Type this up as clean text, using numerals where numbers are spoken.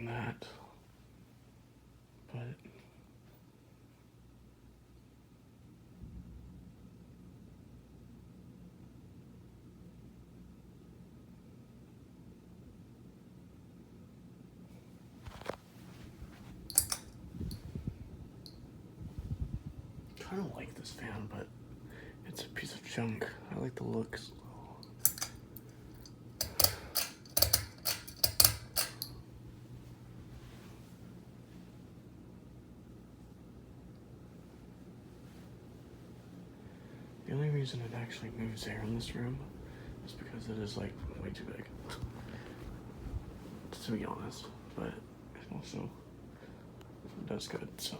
than that. But I kind of like this fan, but it's a piece of junk. I like the looks. The only reason it actually moves air in this room is because it is like way too big, to be honest. But it also does good, so.